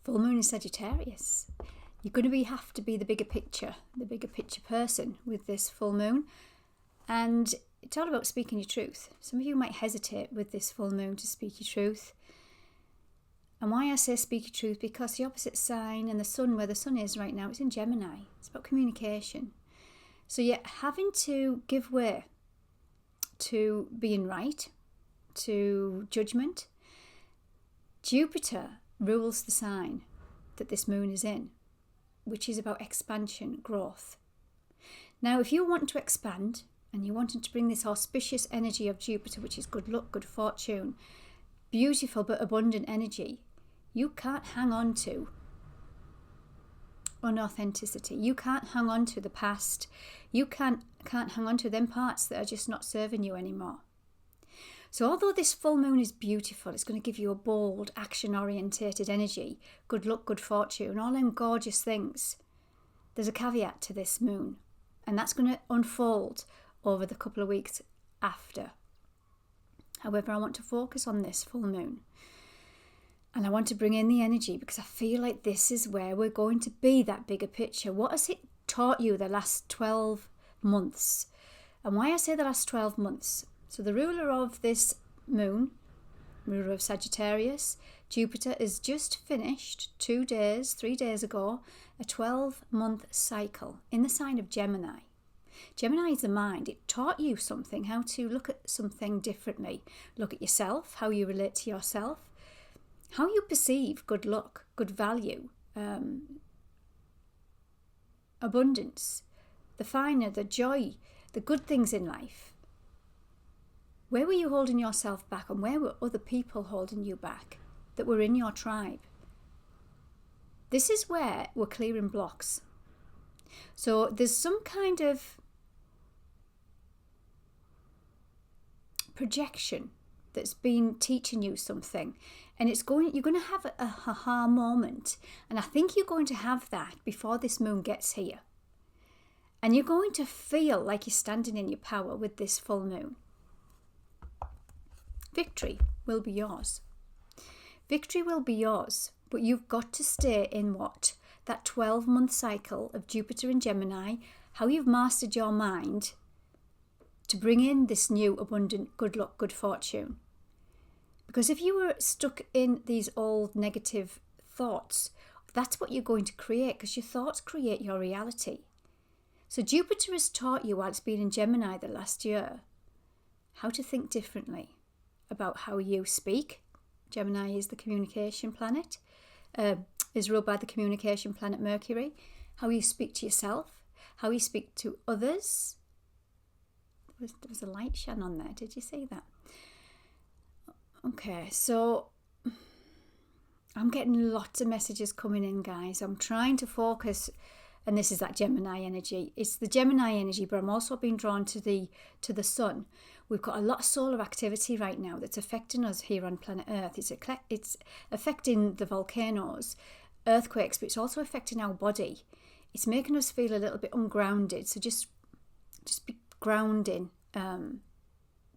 full moon in Sagittarius. You're going to have to be the bigger picture person with this full moon. And it's all about speaking your truth. Some of you might hesitate with this full moon to speak your truth. And why I say speak your truth, because the opposite sign and the sun, where the sun is right now, it's in Gemini. It's about communication. So you're having to give way to being right, to judgment. Jupiter rules the sign that this moon is in, which is about expansion, growth. Now, if you want to expand and you wanted to bring this auspicious energy of Jupiter, which is good luck, good fortune, beautiful but abundant energy, you can't hang on to unauthenticity. You can't hang on to the past. You can't hang on to them parts that are just not serving you anymore. So although this full moon is beautiful, it's going to give you a bold, action-orientated energy, good luck, good fortune, all them gorgeous things. There's a caveat to this moon, and that's going to unfold over the couple of weeks after. However, I want to focus on this full moon. And I want to bring in the energy because I feel like this is where we're going to be, that bigger picture. What has it taught you the last 12 months? And why I say the last 12 months? So the ruler of this moon, ruler of Sagittarius, Jupiter, has just finished 3 days ago, a 12-month cycle in the sign of Gemini. Gemini is the mind. It taught you something, how to look at something differently. Look at yourself, how you relate to yourself, how you perceive good luck, good value, abundance, the finer, the joy, the good things in life. Where were you holding yourself back, and where were other people holding you back that were in your tribe? This is where we're clearing blocks. So there's some kind of projection that's been teaching you something, and you're going to have a ha-ha moment, and I think you're going to have that before this moon gets here, and you're going to feel like you're standing in your power with this full moon. Victory will be yours. Victory will be yours, but you've got to stay in that 12-month cycle of Jupiter and Gemini, how you've mastered your mind to bring in this new abundant good luck, good fortune. Because if you were stuck in these old negative thoughts, that's what you're going to create, because your thoughts create your reality. So Jupiter has taught you, while it's been in Gemini the last year, how to think differently about how you speak. Gemini is the communication planet, is ruled by the communication planet Mercury. How you speak to yourself, how you speak to others. There was a light shine on there. Did you see that? Okay, so I'm getting lots of messages coming in, guys. I'm trying to focus, and this is that Gemini energy. It's the Gemini energy, but I'm also being drawn to the sun. We've got a lot of solar activity right now that's affecting us here on planet Earth. It's affecting the volcanoes, earthquakes, but it's also affecting our body. It's making us feel a little bit ungrounded. So just be grounding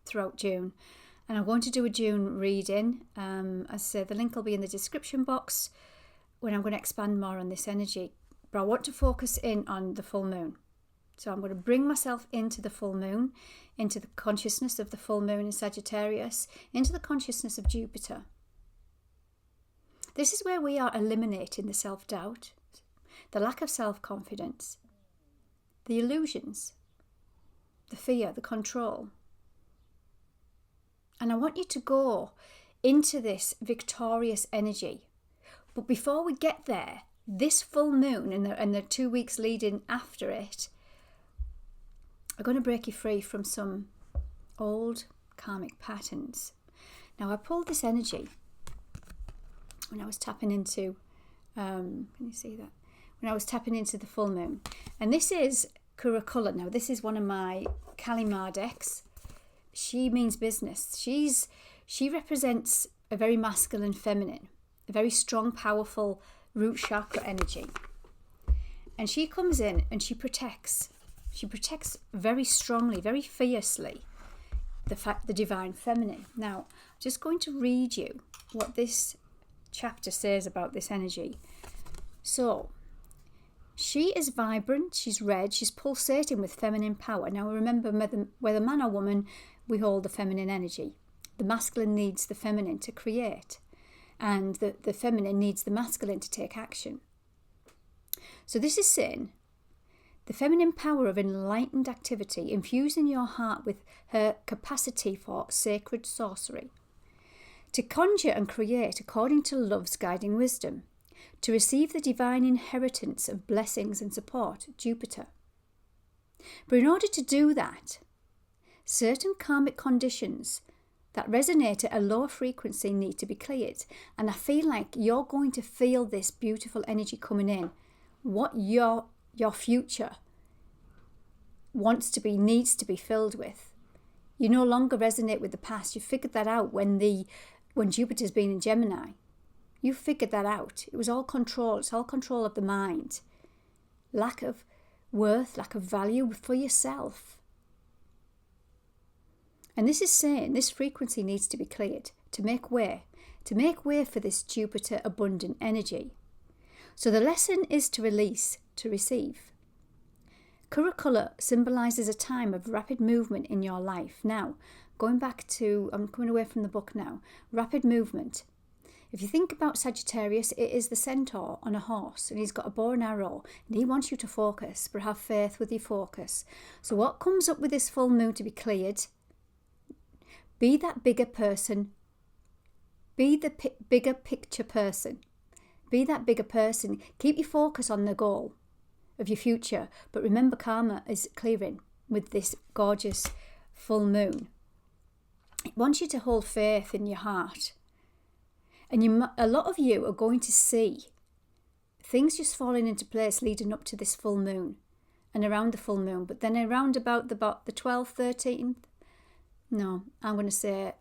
throughout June. And I'm going to do a June reading. As I said, the link will be in the description box when I'm going to expand more on this energy. But I want to focus in on the full moon. So I'm going to bring myself into the full moon, into the consciousness of the full moon in Sagittarius, into the consciousness of Jupiter. This is where we are eliminating the self-doubt, the lack of self-confidence, the illusions, the fear, the control. And I want you to go into this victorious energy. But before we get there, this full moon and the 2 weeks leading after it are going to break you free from some old karmic patterns. Now, I pulled this energy when I was tapping into, can you see that? When I was tapping into the full moon. And this is Kurakula. Now, this is one of my Kalimar decks. She means business. She represents a very masculine feminine, a very strong, powerful root chakra energy. And she comes in and she protects. She protects very strongly, very fiercely the divine feminine. Now, I'm just going to read you what this chapter says about this energy. So, she is vibrant, she's red, she's pulsating with feminine power. Now remember, whether man or woman, we hold the feminine energy. The masculine needs the feminine to create, and the feminine needs the masculine to take action. So this is saying the feminine power of enlightened activity, infusing your heart with her capacity for sacred sorcery, to conjure and create according to love's guiding wisdom, to receive the divine inheritance of blessings and support, Jupiter. But in order to do that, certain karmic conditions that resonate at a lower frequency need to be cleared. And I feel like you're going to feel this beautiful energy coming in. What your future wants to be, needs to be filled with. You no longer resonate with the past. You figured that out when Jupiter's been in Gemini. You figured that out. It was all control. It's all control of the mind. Lack of worth, lack of value for yourself. And this is saying this frequency needs to be cleared to make way for this Jupiter abundant energy. So the lesson is to release, to receive. Kura colour symbolises a time of rapid movement in your life. Now, going back to, I'm coming away from the book now, rapid movement. If you think about Sagittarius, it is the centaur on a horse, and he's got a bow and arrow, and he wants you to focus, but have faith with your focus. So what comes up with this full moon to be cleared? Be that bigger person. Be the bigger picture person. Be that bigger person. Keep your focus on the goal of your future. But remember, karma is clearing with this gorgeous full moon. It wants you to hold faith in your heart. And a lot of you are going to see things just falling into place leading up to this full moon and around the full moon. But then around about the 12th, 13th, no, I'm going to say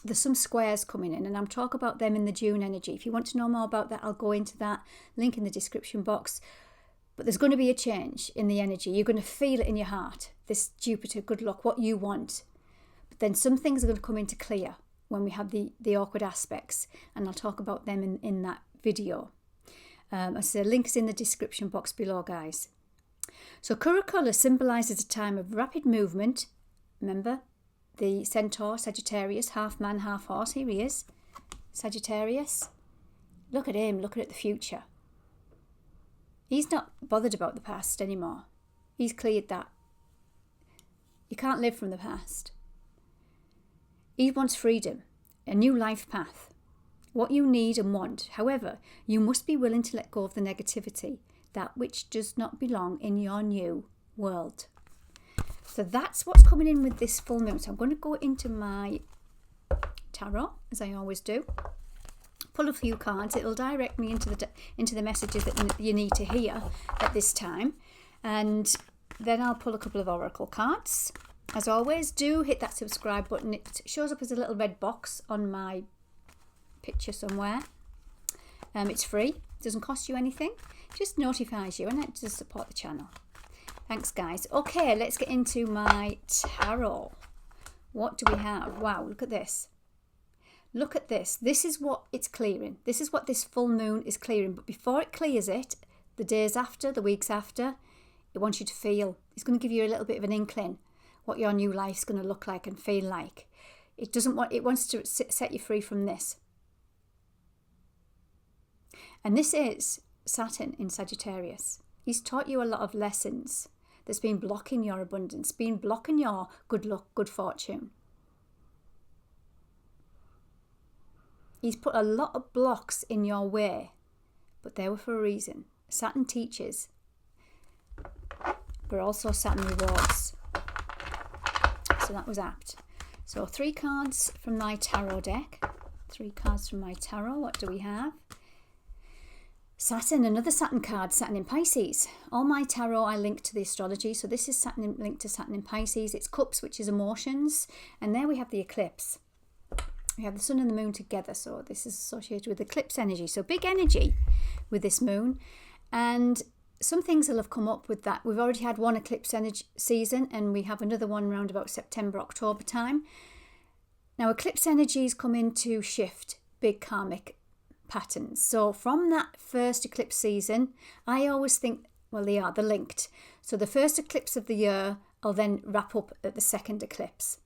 there's some squares coming in, and I'm talking about them in the June energy. If you want to know more about that, I'll go into that link in the description box. But there's going to be a change in the energy. You're going to feel it in your heart, this Jupiter, good luck, what you want. But then some things are going to come into clear when we have the awkward aspects, and I'll talk about them in that video. I say links in the description box below, guys. So Kura colour symbolises a time of rapid movement. Remember, the centaur, Sagittarius, half man, half horse. Here he is, Sagittarius. Look at him, looking at the future. He's not bothered about the past anymore. He's cleared that. You can't live from the past. He wants freedom, a new life path, what you need and want. However, you must be willing to let go of the negativity, that which does not belong in your new world. So that's what's coming in with this full moon. So I'm going to go into my tarot, as I always do. Pull a few cards. It'll direct me into the messages that you need to hear at this time. And then I'll pull a couple of oracle cards. As always, do hit that subscribe button. It shows up as a little red box on my picture somewhere. It's free. It doesn't cost you anything. It just notifies you, and that does support the channel. Thanks, guys. Okay, let's get into my tarot. What do we have? Wow, look at this. Look at this. This is what it's clearing. This is what this full moon is clearing. But before it clears it, the days after, the weeks after, it wants you to feel. It's going to give you a little bit of an inkling what your new life's going to look like and feel like. It wants to set you free from this. And this is Saturn in Sagittarius. He's taught you a lot of lessons that's been blocking your abundance, been blocking your good luck, good fortune. He's put a lot of blocks in your way, but they were for a reason. Saturn teaches, but also Saturn rewards. So that was apt. So 3 cards from my tarot deck. 3 cards from my tarot. What do we have? Saturn, another Saturn card, Saturn in Pisces. All my tarot I link to the astrology. So this is linked to Saturn in Pisces. It's cups, which is emotions. And there we have the eclipse. We have the sun and the moon together. So this is associated with eclipse energy. So big energy with this moon. And some things will have come up with that. We've already had one eclipse energy season, and we have another one around about September, October time. Now eclipse energies come in to shift big karmic patterns. So from that first eclipse season, I always think, well, they're linked. So the first eclipse of the year will then wrap up at the second eclipse.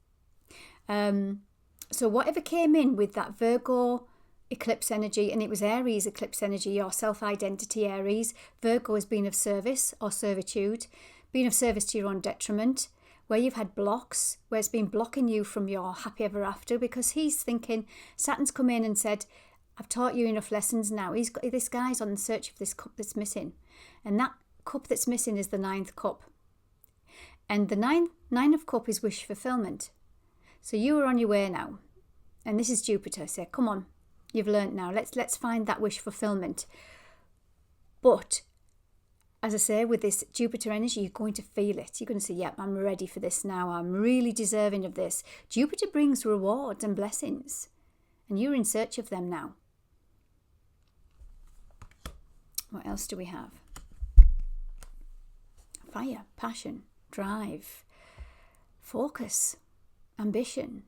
So whatever came in with that Virgo eclipse energy, and it was Aries eclipse energy, your self-identity Aries, Virgo has been of service or servitude, being of service to your own detriment, where you've had blocks, where it's been blocking you from your happy ever after, because he's thinking, Saturn's come in and said, I've taught you enough lessons now. This guy's on the search of this cup that's missing. And that cup that's missing is the 9th cup. And the nine of cup is wish fulfillment. So you are on your way now. And this is Jupiter. Say, come on, you've learnt now. Let's find that wish fulfillment. But as I say, with this Jupiter energy, you're going to feel it. You're going to say, yep, I'm ready for this now. I'm really deserving of this. Jupiter brings rewards and blessings. And you're in search of them now. What else do we have? Fire, passion, drive, focus, ambition.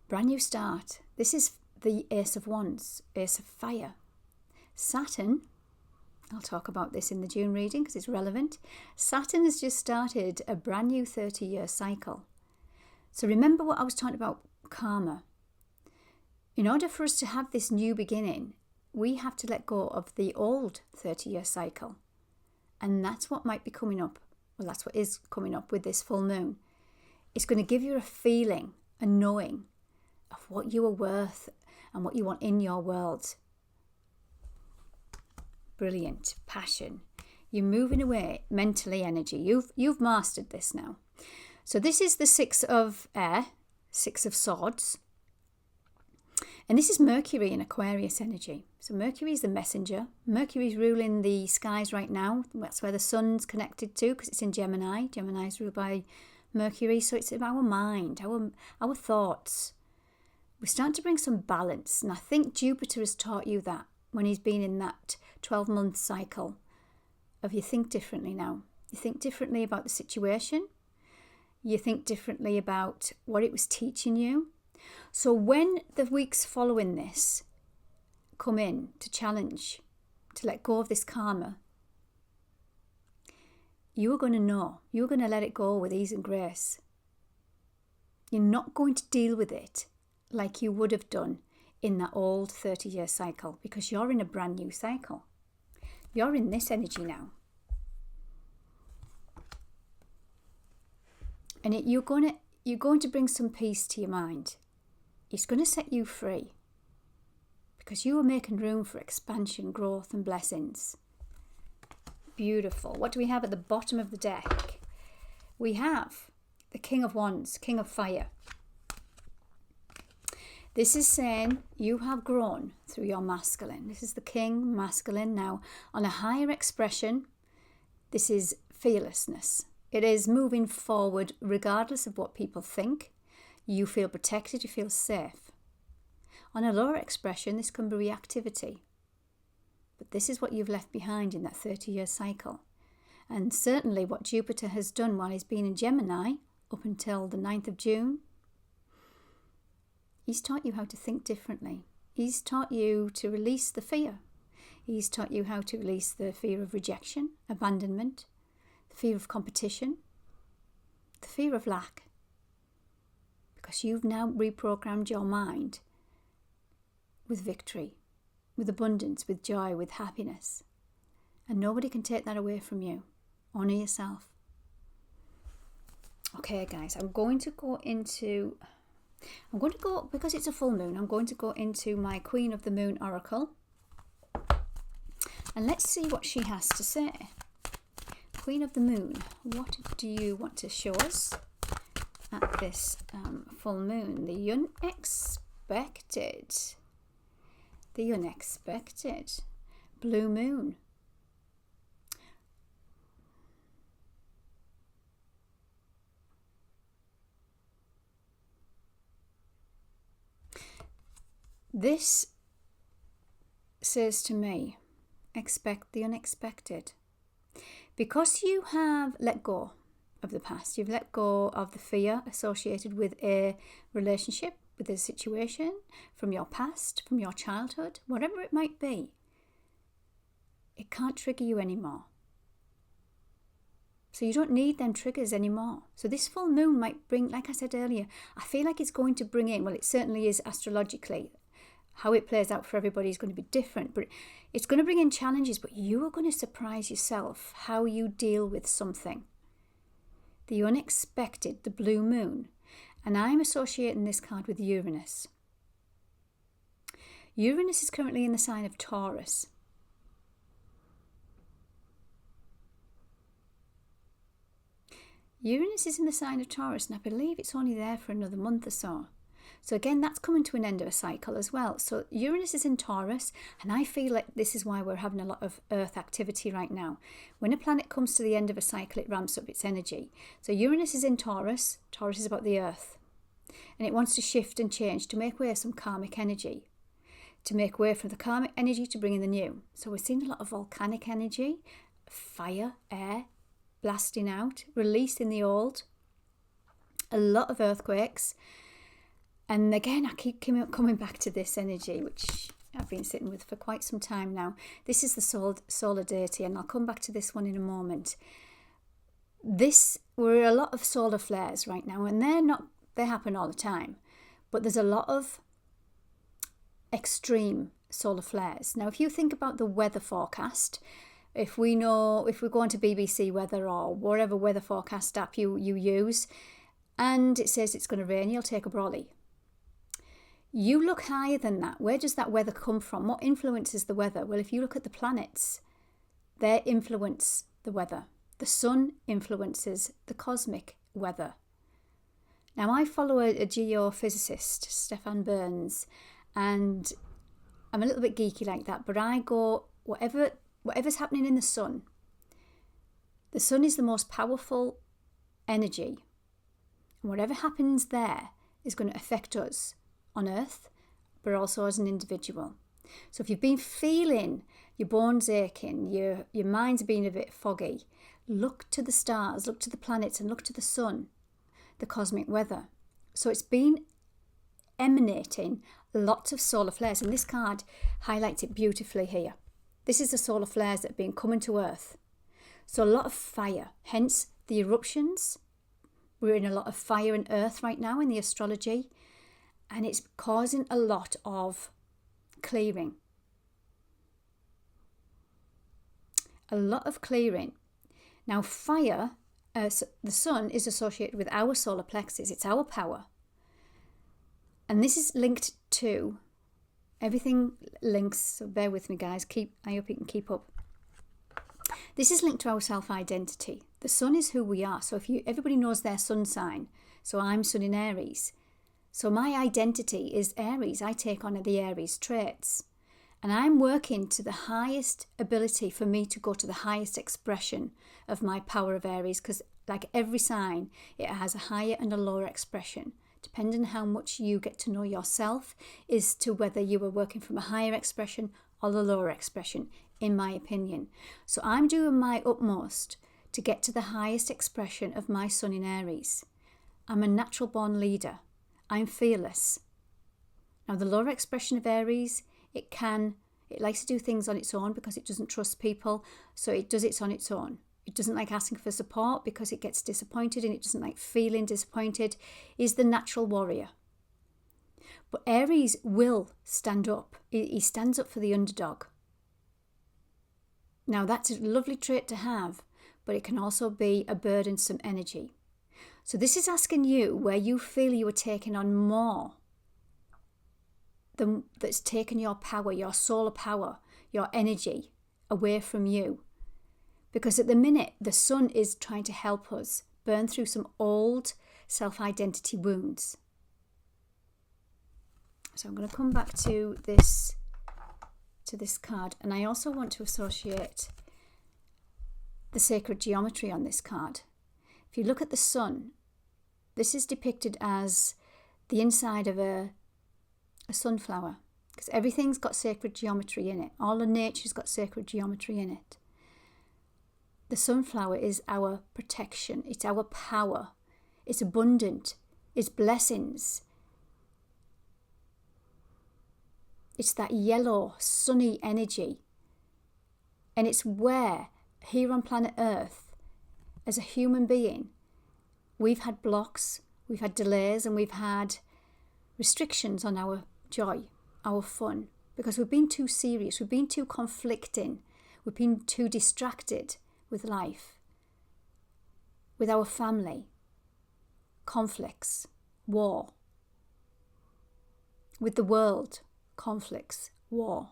Brand new start. This is the Ace of Wands, Ace of Fire. Saturn, I'll talk about this in the June reading because it's relevant. Saturn has just started a brand new 30-year cycle. So remember what I was talking about, karma. In order for us to have this new beginning, we have to let go of the old 30-year cycle. And that's what might be coming up. Well, that's what is coming up with this full moon. It's going to give you a feeling, a knowing of what you are worth and what you want in your world. Brilliant. Passion. You're moving away mentally, energy. You've mastered this now. So this is the 6 of air, 6 of swords. And this is Mercury in Aquarius energy. So Mercury is the messenger. Mercury is ruling the skies right now. That's where the sun's connected to because it's in Gemini. Gemini is ruled by Mercury. So it's our mind, our thoughts. We're starting to bring some balance. And I think Jupiter has taught you that when he's been in that 12-month cycle of you think differently now. You think differently about the situation. You think differently about what it was teaching you. So when the weeks following this come in to challenge, to let go of this karma, you are going to know. You're going to let it go with ease and grace. You're not going to deal with it like you would have done in that old 30-year cycle because you're in a brand new cycle. You're in this energy now. And you're going to bring some peace to your mind. It's going to set you free because you are making room for expansion, growth and blessings. Beautiful. What do we have at the bottom of the deck? We have the King of Wands, King of Fire. This is saying you have grown through your masculine. This is the King, masculine. Now, on a higher expression, this is fearlessness. It is moving forward regardless of what people think. You feel protected, you feel safe. On a lower expression, this can be reactivity. But this is what you've left behind in that 30-year cycle. And certainly what Jupiter has done while he's been in Gemini up until the 9th of June, he's taught you how to think differently. He's taught you to release the fear. He's taught you how to release the fear of rejection, abandonment, the fear of competition, the fear of lack. Because you've now reprogrammed your mind with victory, with abundance, with joy, with happiness. And nobody can take that away from you. Honor yourself. Okay, guys, because it's a full moon, I'm going to go into my Queen of the Moon Oracle. And let's see what she has to say. Queen of the Moon, what do you want to show us at this full moon? The unexpected. The unexpected. Blue moon. This says to me, expect the unexpected. Because you have let go of the past, you've let go of the fear associated with a relationship, with a situation, from your past, from your childhood, whatever it might be. It can't trigger you anymore. So you don't need them triggers anymore. So this full moon might bring, like I said earlier, I feel like it's going to bring in, well, it certainly is astrologically. How it plays out for everybody is going to be different, but it's going to bring in challenges, but you are going to surprise yourself how you deal with something. The unexpected, the blue moon. And I'm associating this card with Uranus. Uranus is currently in the sign of Taurus. Uranus is in the sign of Taurus, and I believe it's only there for another month or so. So again, that's coming to an end of a cycle as well. So Uranus is in Taurus, and I feel like this is why we're having a lot of Earth activity right now. When a planet comes to the end of a cycle, it ramps up its energy. So Uranus is in Taurus. Taurus is about the Earth. And it wants to shift and change to make way some karmic energy. To make way from the karmic energy to bring in the new. So we're seeing a lot of volcanic energy, fire, air, blasting out, releasing the old. A lot of earthquakes. And again, I keep coming back to this energy, which I've been sitting with for quite some time now. This is the solar deity, and I'll come back to this one in a moment. We're a lot of solar flares right now, and they happen all the time. But there's a lot of extreme solar flares. Now, if you think about the weather forecast, if we go onto BBC Weather or whatever weather forecast app you use, and it says it's going to rain, you'll take a brolly. You look higher than that. Where does that weather come from? What influences the weather? Well, if you look at the planets, they influence the weather. The sun influences the cosmic weather. Now, I follow a geophysicist, Stefan Burns, and I'm a little bit geeky like that, but I go, whatever's happening in the sun is the most powerful energy. And whatever happens there is going to affect us on Earth, but also as an individual. So if you've been feeling your bones aching, your mind's been a bit foggy, look to the stars, look to the planets, and look to the sun, the cosmic weather. So it's been emanating lots of solar flares, and this card highlights it beautifully here. This is the solar flares that have been coming to Earth. So a lot of fire, hence the eruptions. We're in a lot of fire in Earth right now in the astrology. And it's causing a lot of clearing. A lot of clearing. Now, fire, the sun is associated with our solar plexus. It's our power. And this is linked to, everything links, so bear with me guys, I hope you can keep up. This is linked to our self-identity. The sun is who we are. So everybody knows their sun sign. So I'm sun in Aries. So my identity is Aries. I take on the Aries traits. And I'm working to the highest ability for me to go to the highest expression of my power of Aries. Because like every sign, it has a higher and a lower expression. Depending on how much you get to know yourself is to whether you are working from a higher expression or the lower expression, in my opinion. So I'm doing my utmost to get to the highest expression of my sun in Aries. I'm a natural born leader. I'm fearless. Now, the lower expression of Aries, it likes to do things on its own because it doesn't trust people, so it does it on its own. It doesn't like asking for support because it gets disappointed, and it doesn't like feeling disappointed. Is the natural warrior. But Aries will stand up. He stands up for the underdog. Now, that's a lovely trait to have, but it can also be a burdensome energy. So this is asking you where you feel you are taking on more that's taken your power, your solar power, your energy away from you. Because at the minute, the sun is trying to help us burn through some old self-identity wounds. So I'm going to come back to this card, and I also want to associate the sacred geometry on this card. If you look at the sun, this is depicted as the inside of a sunflower, because everything's got sacred geometry in it. All of nature's got sacred geometry in it. The sunflower is our protection. It's our power. It's abundant. It's blessings. It's that yellow, sunny energy. And it's where, here on planet Earth, as a human being, we've had blocks, we've had delays, and we've had restrictions on our joy, our fun, because we've been too serious, we've been too conflicting, we've been too distracted with life, with our family, conflicts, war, with the world, conflicts, war,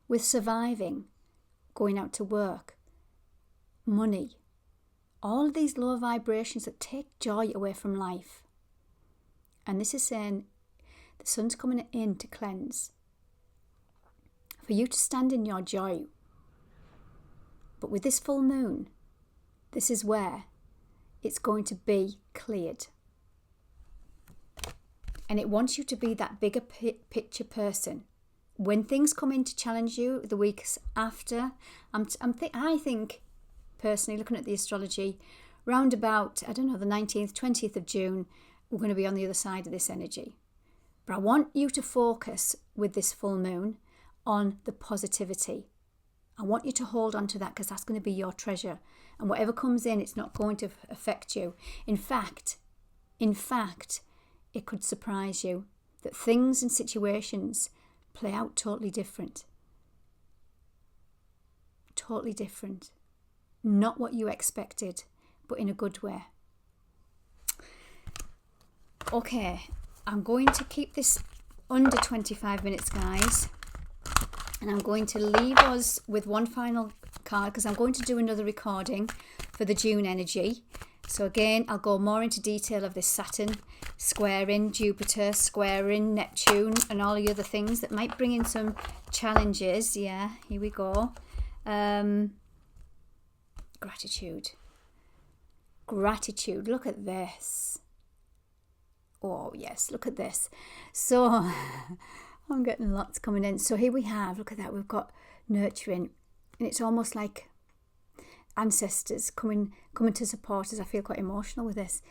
with surviving, going out to work, money, all of these low vibrations that take joy away from life. And this is saying the sun's coming in to cleanse, for you to stand in your joy. But with this full moon, this is where it's going to be cleared. And it wants you to be that bigger picture person. When things come in to challenge you the weeks after, I think, personally, looking at the astrology, round about, the 19th, 20th of June, we're going to be on the other side of this energy. But I want you to focus with this full moon on the positivity. I want you to hold on to that, because that's going to be your treasure. And whatever comes in, it's not going to affect you. In fact, it could surprise you that things and situations play out totally different. Totally different. Not what you expected, but in a good way. Okay, I'm going to keep this under 25 minutes, guys. And I'm going to leave us with one final card, because I'm going to do another recording for the June energy. So again, I'll go more into detail of this Saturn squaring Jupiter, squaring Neptune, and all the other things that might bring in some challenges. Yeah, here we go. Gratitude. Gratitude. Look at this. Oh, yes, look at this. So, I'm getting lots coming in. So here we have, look at that, we've got nurturing. And it's almost like ancestors coming to support us. I feel quite emotional with this.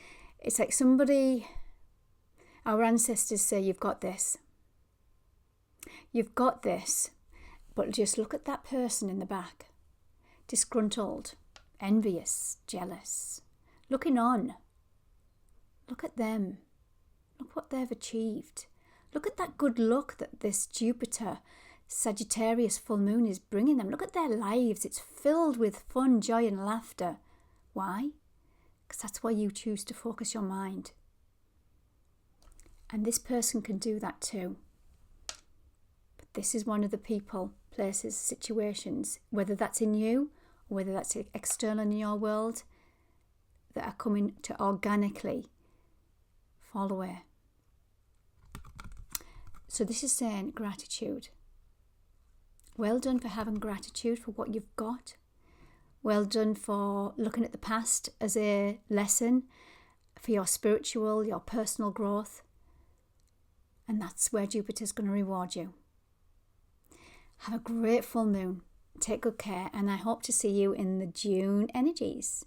It's like somebody, our ancestors say, you've got this. You've got this. But just look at that person in the back. Disgruntled, envious, jealous, looking on. Look at them. Look what they've achieved. Look at that good luck that this Jupiter Sagittarius full moon is bringing them. Look at their lives. It's filled with fun, joy and laughter. Why? Because that's where you choose to focus your mind. And this person can do that too. But this is one of the people, places, situations, whether that's in you or whether that's external in your world, that are coming to organically fall away. So this is saying gratitude. Well done for having gratitude for what you've got. Well done for looking at the past as a lesson for your spiritual, your personal growth. And that's where Jupiter's going to reward you. Have a great full moon. Take good care, and I hope to see you in the June energies.